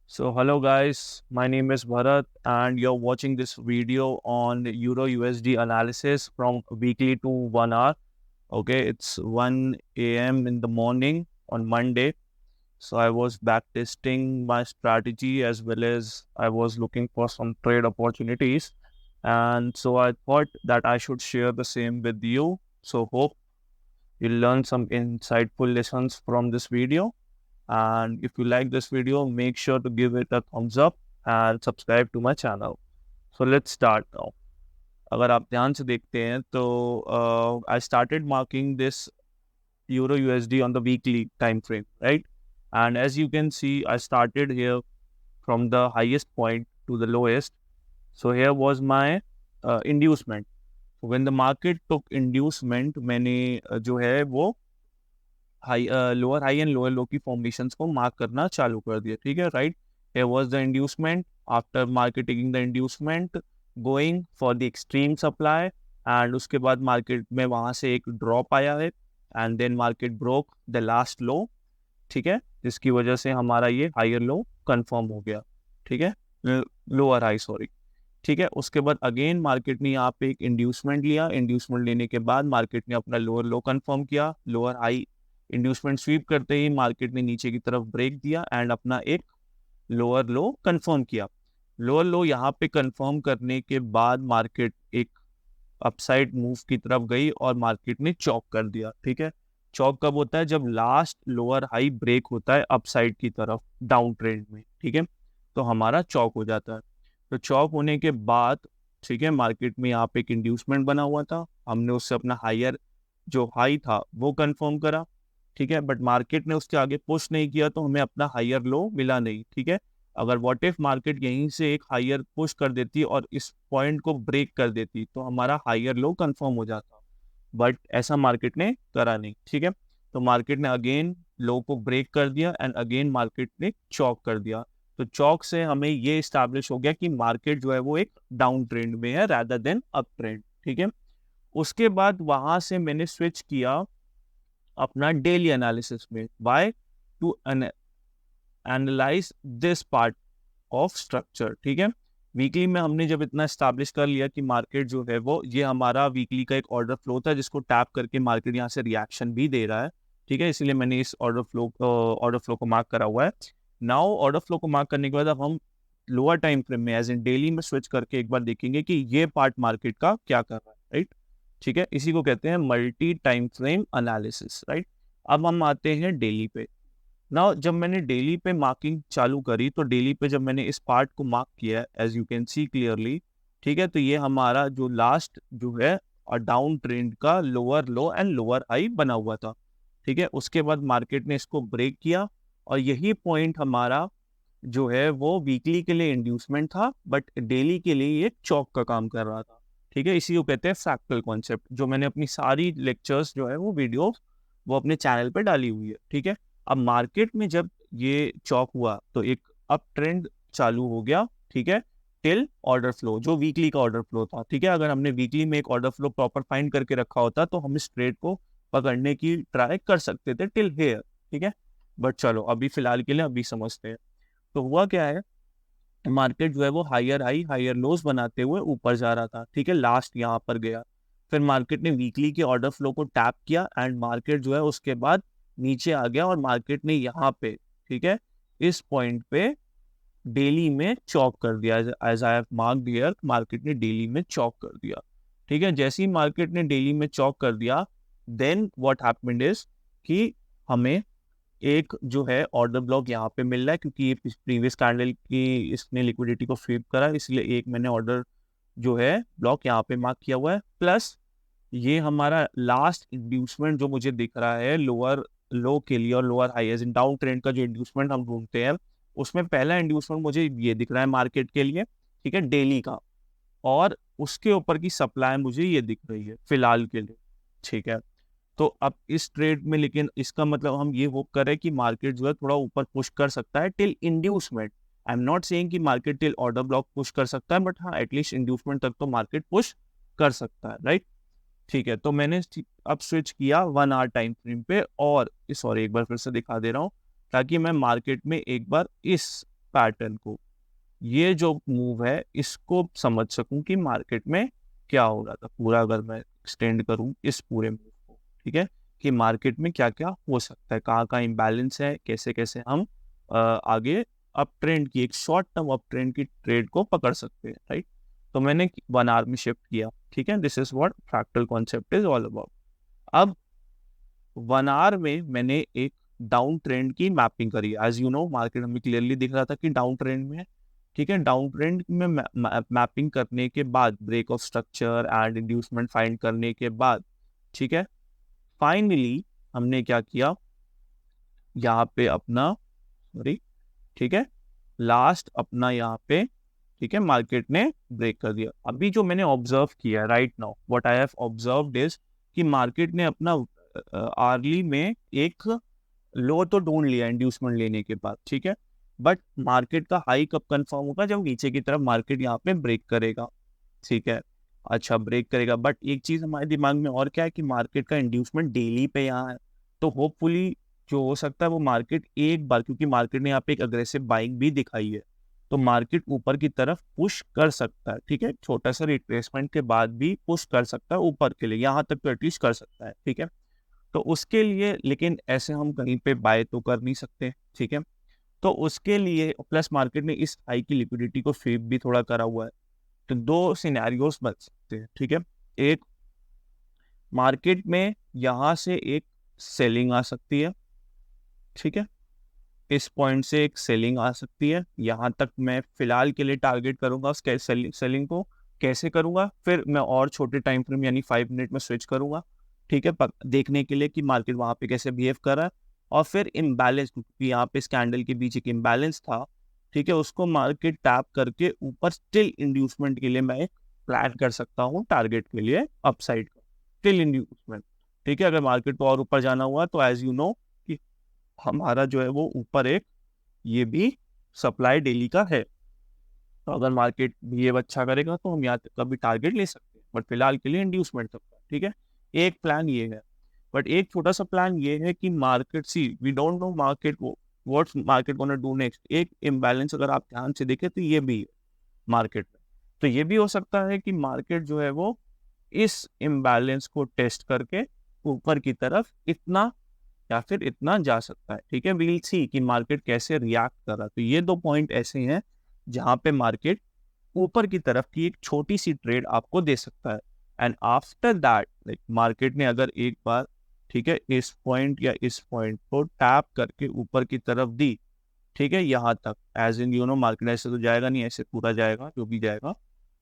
So hello guys, my name is Bharat and you're watching this video on Euro USD analysis from weekly to 1 hour. Okay, it's 1 a.m. in the morning on Monday. So I was back testing my strategy as well as I was looking for some trade opportunities. And so I thought that I should share the same with you. So hope you'll learn some insightful lessons from this video. And if you like this video, make sure to give it a thumbs up and subscribe to my channel. So let's start now. अगर आप ध्यान से देखते हैं तो I started marking this Euro USD on the weekly time frame, right? And as you can see, I started here from the highest point to the lowest. So here was my inducement. When the market took inducement, मैंने जो है वो lower high and lower लो की formations को mark करना चालू कर दिया. ठीक है, right. Here was the inducement. After market taking the inducement, going for the extreme supply, and उसके बाद मार्केट में वहां से एक ड्रॉप आया है and then market broke the last low. ठीक है, जिसकी वजह से हमारा ये हायर लो कंफर्म हो गया. ठीक है, लोअर हाई, सॉरी. ठीक है, उसके बाद अगेन मार्केट ने यहाँ पे एक इंड्यूसमेंट लिया. इंड्यूसमेंट लेने के बाद मार्केट ने अपना लोअर लो कंफर्म किया. लोअर हाई इंड्यूसमेंट स्वीप करते ही मार्केट ने नीचे की तरफ ब्रेक दिया एंड अपना एक लोअर लो कंफर्म किया. लोअर लो यहाँ पे कंफर्म करने के बाद मार्केट एक अपसाइड मूव की तरफ गई और मार्केट ने चॉक कर दिया. ठीक है, चॉक कब होता है? जब लास्ट लोअर हाई ब्रेक होता है अपसाइड की तरफ डाउन ट्रेंड में. ठीक है, तो हमारा चॉक हो जाता है. तो चॉक होने के बाद, ठीक है, मार्केट में यहाँ पे एक इंड्यूसमेंट बना हुआ था. हमने उससे अपना हायर जो हाई था वो कंफर्म करा. ठीक है, बट मार्केट ने उसके आगे पुश नहीं किया तो हमें अपना हायर लो मिला नहीं. ठीक है, अगर व्हाट इफ मार्केट यहीं से एक हायर पुश कर देती और इस पॉइंट को ब्रेक कर देती तो हमारा हायर लो कंफर्म हो जाता, बट ऐसा मार्केट ने करा नहीं. ठीक है, तो मार्केट ने अगेन लो को ब्रेक कर दिया एंड अगेन मार्केट ने चॉक कर दिया. तो चॉक से हमें ये इस्टेब्लिश हो गया कि मार्केट जो है वो एक डाउन ट्रेंड में है रादर देन अप ट्रेंड. ठीक है, उसके बाद वहां से मैंने स्विच किया अपना डेली एनालिसिस में. Why? To analyse this part of structure. ठीक है, वीकली में हमने जब इतना एस्टैब्लिश कर लिया कि मार्केट जो है वो, ये हमारा वीकली का एक ऑर्डर फ्लो था जिसको टैप करके मार्केट यहाँ से रिएक्शन भी दे रहा है. ठीक है, इसलिए मैंने इस ऑर्डर फ्लो को मार्क करा हुआ है. नाउ ऑर्डर फ्लो को मार्क करने के बाद अब हम लोअर टाइम फ्रेम में एज इन डेली में स्विच करके एक बार देखेंगे कि ये पार्ट मार्केट का क्या कर रहा है. राइट, ठीक है, इसी को कहते हैं multi time frame analysis. Right, अब हम आते हैं डेली पे. नाउ जब मैंने डेली पे मार्किंग चालू करी तो डेली पे जब मैंने इस पार्ट को मार्क किया as you can see clearly, ठीक है, तो ये हमारा जो लास्ट जो है डाउन ट्रेंड का lower low and lower high बना हुआ था. ठीक है, उसके बाद मार्केट ने इसको ब्रेक किया और यही पॉइंट हमारा जो है वो वीकली के लिए इंड्यूसमेंट था बट डेली के लिए ये चौक का काम कर रहा था. ठीक है, इसी को कहते हैं फ्रैक्टल कॉन्सेप्ट, जो मैंने अपनी सारी लेक्चर्स जो है वो वीडियो वो अपने चैनल पे डाली हुई है. ठीक है, अब मार्केट में जब ये चौक हुआ तो एक अप ट्रेंड चालू हो गया. ठीक है, टिल ऑर्डर फ्लो, जो वीकली का ऑर्डर फ्लो था. ठीक है, अगर हमने वीकली में एक ऑर्डर फ्लो प्रॉपर फाइंड करके रखा होता तो हम इस ट्रेड को पकड़ने की ट्राई कर सकते थे टिल हेयर. ठीक है, बट चलो अभी फिलहाल के लिए अभी समझते हैं. तो हुआ क्या है, मार्केट जो है वो हायर हाई हायर लोज बनाते हुए ऊपर जा रहा था. ठीक है, लास्ट यहाँ पर गया. फिर मार्केट ने वीकली के ऑर्डर फ्लो को टैप किया एंड मार्केट जो है उसके बाद नीचे आ गया और मार्केट ने यहाँ पे, ठीक है, इस पॉइंट पे डेली में चॉक कर दिया. As I have marked here, market ने डेली में चॉक कर दिया. ठीक है, जैसे ही मार्केट ने डेली में चॉक कर दिया देन व्हाट हैपेंड इज कि हमें एक जो है ऑर्डर ब्लॉक यहाँ पे मिल रहा है क्योंकि ये प्रीवियस कैंडल की इसने लिक्विडिटी को स्वीप करा, इसलिए एक मैंने ऑर्डर जो है ब्लॉक यहाँ पे मार्क किया हुआ है. प्लस ये हमारा लास्ट इंड्यूसमेंट जो मुझे दिख रहा है लोअर लो के लिए और lower high as in down trend का जो इंड्यूसमेंट हम ढूंढते हैं उसमें पहला इंड्यूसमेंट मुझे ये दिख रहा है मार्केट के लिए. ठीक है, डेली का, और उसके ऊपर की सप्लाई मुझे ये दिख रही है फिलहाल के लिए. ठीक है, तो अब इस ट्रेड में लेकिन इसका मतलब हम ये होप कर रहे हैं कि मार्केट जो है थोड़ा ऊपर पुश कर सकता है till inducement. I am not saying कि market till order block push कर सकता है, बट हाँ एटलीस्ट इंड्यूसमेंट तक तो मार्केट पुश कर सकता है. राइट, ठीक है, तो मैंने अब स्विच किया 1 आवर टाइम फ्रेम पे और सॉरी एक बार फिर से दिखा दे रहा हूँ ताकि मैं मार्केट में एक बार इस पैटर्न को, ये जो मूव है इसको समझ सकूं कि मार्केट में क्या हो रहा था पूरा, अगर मैं एक्सटेंड करूं इस पूरे मूव को, ठीक है, कि मार्केट में क्या क्या हो सकता है, कहाँ कहाँ इम्बैलेंस है, कैसे कैसे हम आगे अप ट्रेंड की, एक शॉर्ट टर्म अप ट्रेंड की ट्रेड को पकड़ सकते हैं, राइट। तो मैंने 1 आवर में शिफ्ट किया, ठीक है, this is what fractal concept is all about. अब 1 आवर में मैंने एक डाउन ट्रेंड की मैपिंग करी। एज यू नो मार्केट हमें क्लियरली दिख रहा था कि डाउन ट्रेंड में है, ठीक है। डाउन ट्रेंड में मैपिंग करने के बाद, break of structure and inducement find करने के बाद, ठीक है, फाइनली हमने क्या किया, यहाँ पे अपना सॉरी, ठीक है, लास्ट अपना यहाँ पे, ठीक है, मार्केट ने ब्रेक कर दिया। अभी जो मैंने ऑब्जर्व किया right now, what I have observed is कि मार्केट ने अपना अर्ली में एक लो तो ढूंढ लिया इंड्यूसमेंट लेने के बाद, ठीक है, बट मार्केट का हाई कब कंफर्म होगा, जब नीचे की तरफ मार्केट यहाँ पे ब्रेक करेगा, ठीक है। अच्छा ब्रेक करेगा, बट एक चीज हमारे दिमाग में और क्या है कि मार्केट का इंड्यूसमेंट डेली पे यहाँ है, तो होपफुली जो हो सकता है वो मार्केट एक बार, क्योंकि मार्केट ने यहाँ पे एक अग्रेसिव बाइंग भी दिखाई है, तो मार्केट ऊपर की तरफ पुश कर सकता है, ठीक है, छोटा सा रिट्रेसमेंट के बाद भी पुश कर सकता है ऊपर के लिए, यहाँ तक तो एटलीस्ट कर सकता है, ठीक है। तो उसके लिए लेकिन ऐसे हम कहीं पे बाय तो कर नहीं सकते, ठीक है। तो उसके लिए प्लस मार्केट ने इस हाई की लिक्विडिटी को फेव भी थोड़ा करा हुआ है, तो 2 सिनेरियोस बन सकते हैं, ठीक है। एक, मार्केट में यहाँ से एक सेलिंग आ सकती है, ठीक है, इस पॉइंट से एक सेलिंग आ सकती है, यहाँ तक मैं फिलहाल के लिए टारगेट करूंगा उस सेलिंग को। कैसे करूंगा, फिर मैं और छोटे टाइम फ्रेम यानी 5 मिनट में स्विच करूंगा, ठीक है, देखने के लिए कि मार्केट वहां पे कैसे बिहेव कर रहा है। और फिर इम्बैलेंस, क्योंकि यहाँ पे स्कैंडल के बीच एक इम्बैलेंस था, ठीक है, उसको मार्केट टैप करके ऊपर स्टिल इंड्यूसमेंट के लिए मैं एक प्लान कर सकता हूँ टारगेट के लिए अपसाइड का, स्टिल इंड्यूसमेंट, ठीक है। अगर मार्केट को और ऊपर जाना हुआ तो एज यू नो कि हमारा जो है वो ऊपर एक ये भी सप्लाई डेली का है, तो अगर मार्केट बिहेव अच्छा करेगा तो हम यहाँ का भी टारगेट ले सकते हैं, बट फिलहाल के लिए इंड्यूसमेंट तक का, ठीक है। एक प्लान ये है, बट एक छोटा सा प्लान ये है कि market, see we don't know market what's market gonna do next. एक इम्बैलेंस अगर आप ध्यान से देखें तो ये भी है मार्केट में, तो ये भी हो सकता है कि मार्केट जो है वो इस इम्बैलेंस को टेस्ट करके ऊपर की तरफ इतना या फिर इतना जा सकता है, ठीक है। वील सी कि मार्केट कैसे रिएक्ट कर रहा है। तो ये 2 पॉइंट ऐसे हैं जहां पे मार्केट ऊपर की तरफ की एक छोटी सी ट्रेड आपको दे सकता है, and after that like market ने अगर एक बार, ठीक है, इस पॉइंट या इस पॉइंट को टैप करके ऊपर की तरफ दी, ठीक है, यहाँ तक, as in you know market ऐसे तो जाएगा नहीं, ऐसे पूरा जाएगा जो भी जाएगा,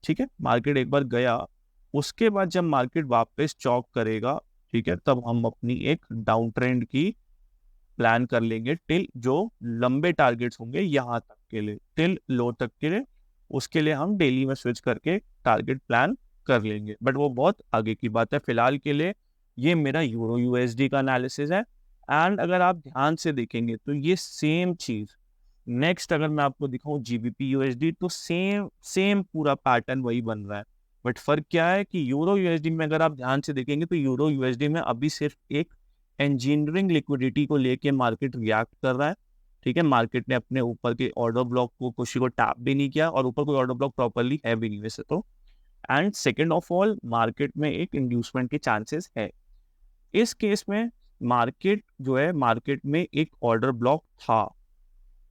ठीक है। मार्केट एक बार गया, उसके बाद जब मार्केट वापस चौक करेगा, ठीक है, तब हम अपनी एक डाउन ट्रेंड की प्लान कर लेंगे टिल जो लंबे टारगेट्स होंगे यहाँ तक के लिए, टिल लो तक के लिए, उसके लिए हम डेली में स्विच करके टारगेट प्लान कर लेंगे, बट वो बहुत आगे की बात है। फिलहाल के लिए ये मेरा यूरो यूएसडी का एनालिसिस है, एंड अगर आप ध्यान से देखेंगे तो ये सेम चीज नेक्स्ट अगर मैं आपको दिखाऊं जीबीपी यूएसडी, तो सेम सेम पूरा पैटर्न वही बन रहा है, बट फर्क क्या है कि यूरो यूएसडी में अगर आप ध्यान से देखेंगे तो यूरो यूएसडी में अभी सिर्फ एक इंजीनियरिंग लिक्विडिटी को लेके मार्केट रिएक्ट कर रहा है, ठीक है। मार्केट ने अपने ऊपर के ऑर्डर ब्लॉक को किसी को टैप भी नहीं किया, और ऊपर कोई ऑर्डर ब्लॉक प्रॉपर्ली है भी नहीं वैसे तो, and second of all market में एक इंड्यूसमेंट के चांसेस है। इस केस में मार्केट जो है, मार्केट में एक ऑर्डर ब्लॉक था,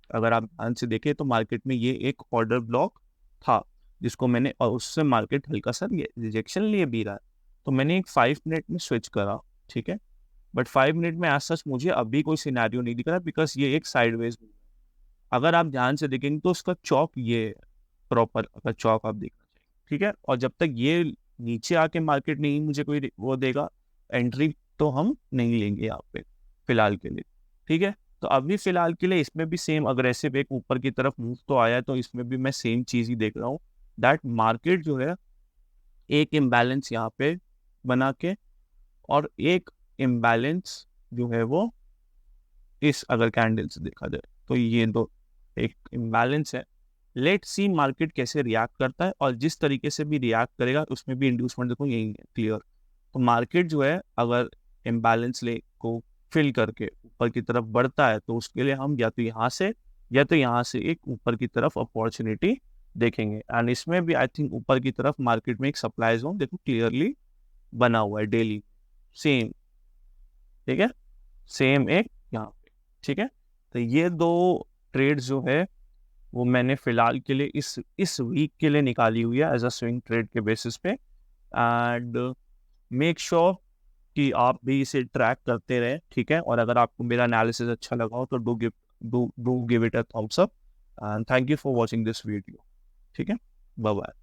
अगर आप ध्यान से देखें तो मार्केट में ये एक ऑर्डर ब्लॉक था जिसको मैंने, और उससे मार्केट हल्का सा रिजेक्शन लिए भी रहा है, तो मैंने एक 5 मिनट में स्विच करा, ठीक है, बट 5 मिनट में एज सच मुझे अभी कोई सिनेरियो नहीं दिख रहा बिकॉज ये एक साइडवेज। अगर आप ध्यान से देखेंगे तो उसका चौक ये प्रॉपर अगर चौक आप देखना चाहिए, ठीक है, और जब तक ये नीचे आके मार्केट नहीं मुझे कोई वो देगा एंट्री, तो हम नहीं लेंगे यहाँ पे फिलहाल के लिए, ठीक है। तो अभी फिलहाल के लिए इसमें भी सेम अग्रेसिव एक ऊपर की तरफ मूव तो आया है, तो इसमें भी मैं सेम चीज ही देख रहा हूँ, दैट मार्केट जो है एक इम्बैलेंस यहाँ पे बना के, और एक इम्बैलेंस जो है वो इस अगर कैंडल से देखा जाए तो ये दो एक इम्बैलेंस है। लेट सी मार्केट कैसे रिएक्ट करता है, और जिस तरीके से भी रिएक्ट करेगा उसमें भी इंड्यूसमेंट देखो यही है क्लियर। तो मार्केट जो है अगर इम्बैलेंस ले को फिल करके ऊपर की तरफ बढ़ता है तो उसके लिए हम या तो यहाँ से या तो यहाँ से एक ऊपर की तरफ अपॉर्चुनिटी देखेंगे। एंड इसमें भी आई थिंक ऊपर की तरफ मार्केट में एक सप्लाई जोन देखो क्लियरली बना हुआ है डेली, सेम, ठीक है, सेम एक यहाँ पे, ठीक है। तो ये दो ट्रेड जो है वो मैंने फिलहाल के लिए इस वीक के लिए निकाली हुई है एज अ स्विंग ट्रेड के बेसिस पे। एंड मेक श्योर कि आप भी इसे ट्रैक करते रहें, ठीक है। और अगर आपको मेरा एनालिसिस अच्छा लगा हो तो do give it a thumbs up, and thank you for watching this video, ठीक है। Bye bye.